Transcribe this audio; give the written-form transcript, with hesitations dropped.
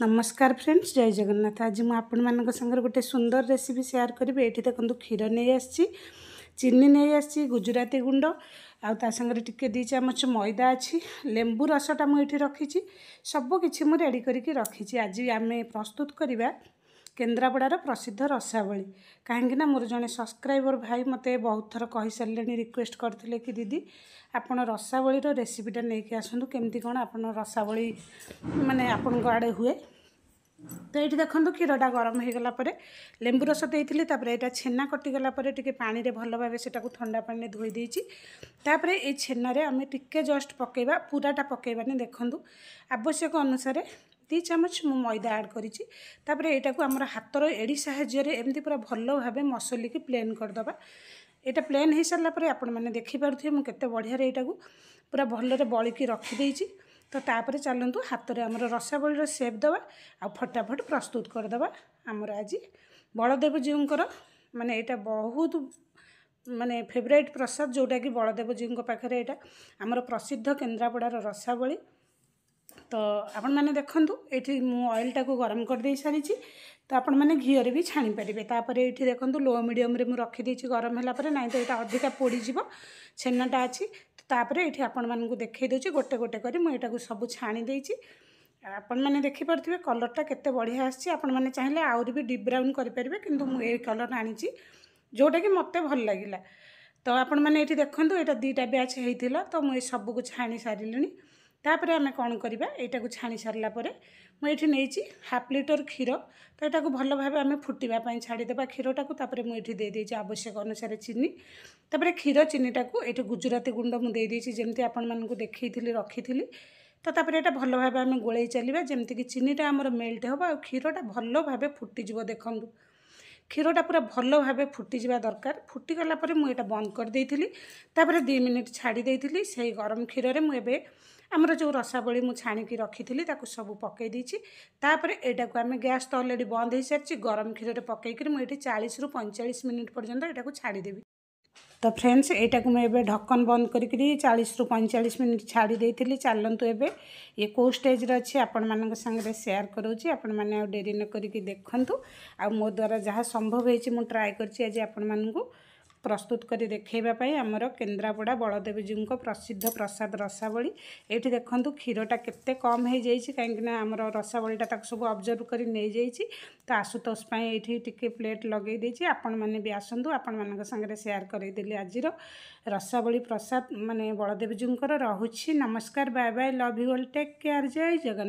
नमस्कार फ्रेंड्स, जय जगन्नाथ। आज मुझे आपण संगे गोटे सुंदर रेसिपी शेयर करी। ये देखो क्षीर नहीं आसी, चीनी नहीं आसी, गुजराती गुंड आ संगे टिके 2 चामच मैदा अच्छी, लेंबू रसटा मुझे रखी, सबकि मुझे रेडी करके रखी। आज आम प्रस्तुत करवा केन्द्रापड़ार प्रसिद्ध रसावली। कहीं मोर जड़े सब्सक्राइबर भाई मत बहुत थर कही सारे रिक्वेस्ट करते कि दीदी आपण रसावलीर रेसिपीटा नहीं आसतु केमती कौन आप रसावली माने आपण आड़े हुए। तो ये देखो क्षीरटा गरम हो गला लेंबू रस देती, यहाँ छेना कटिगला टे पानी रे भल भाव से ठंडा पानी धोई देती। ये छेनारे आम टिके जस्ट पकेबा, पूराटा पकेबानी। देखूँ आवश्यक अनुसार 2 चामच मु मैदा ऐड करिछि। तापरे एटा को हमर हातर एडी साहाय्य रे एमती पूरा भलो भाबे मसली की प्लेन कर दबा। एटा प्लेन हे सरला परे आपण माने देखि पारुथिबे मु केते बढ़िया रे एटा को पूरा भलो रे बळी की रखि देइछि। तो तापरे चलंतु हाथ रे हमर रसावली रो शेप दबा आ फटाफट प्रस्तुत कर दबा। हमर आज बलदेव जीउंकर माने एटा बहुत माने फेवरेट प्रसाद, जोटा कि बलदेव जीउंक पाखरे एटा हमर प्रसिद्ध केन्द्रापड़ार रसावली। तो आपण मैंने देखूँ ये ऑयल टाक गरम कर दे सारी। तो आपण मैंने घीरे भी छाणी पारे। तापर ये देखूँ लो मीडियम रे मुझे रखीदे गरम है ना, तो यहाँ अधिका पोड़ीज छेनाटा अच्छी। तो तापर ये आपण मानक देखई दूसरी गोटे गोटे कर मुझे सब छाणी देती। आपण मैंने देखिपे कलरटा केते बढ़िया आसी। आपण मैंने चाहिए आउरी भी डीप ब्राउन करेंगे, किंतु मुझे कलर आनी जोटा कि मत भल लगे। तो आपण मैंने ये देखूँ यहाँ 2टा बैच होता, तो मुझे सबको छाणी सारे। तापर आम कौन करवा, यहाँ को छाणी सारापर मुझे नहीं 1/2 लिटर क्षीर। तो यहाँ को भल भाव आम फुटापी छाड़ीदेवा क्षीरटा को। तापर मुझे दे आवश्यक अनुसार चीनी। तापर क्षीर चीनीटा को ये गुजराती गुंड मुझे जमी आपण मानक देखी रखी। तो तापर यहाँ भल भाव आम गोल चलवा जमीक चीनीटा आमर मेल्ट हम आ क्षीरटा भल भाव फुटीज। देखूँ क्षीरटा पूरा भल भाव फुटीजा दरकार। फुटीगला मुझे बंद कर देती। तापर 2 मिनिट छाड़ी देती से गरम क्षीर में मुझे आमर जो रसावली मुझे छाणिकी रखी सब पकई देती। तापर यहाँ को आम गैस तो अलरेडी बंद हो सारी, गरम क्षीर पकईकर मुझे 40 ରୁ 45 मिनिट पर्यंत यहाँ को छाड़ीदेवी। तो फ्रेंड्स यहाँ को मुझे ढक्कन बंद करी 40 ରୁ 45 मिनिट छाड़ी देती। चलतु एबे ये कौ स्टेज अच्छी आपण मान संगे शेयर करोची। आपण मैंने डेरी न करिकी देखंतु। आ मो द्वारा जहाँ संभव होइछि मु ट्राए करछि आज आपण मानकु प्रस्तुत करी देखैबापई। आमर केन्द्रापड़ा बलदेव जीव को प्रसिद्ध प्रसाद रसावली। ये देखूँ क्षीरटा केते कम हो जाइए, कहीं आमर रसावलीटा तक सब ऑब्जर्व करी नहीं जाइए। तो आशुतोष ये टिके प्लेट लगे देछि। आपण मैंने भी आसतु, आपण मान संगे शेयर करदेली आज रसावली प्रसाद माने बलदेव जीव। रहुछि नमस्कार, bye bye, love you all, take care, जय जगन्नाथ।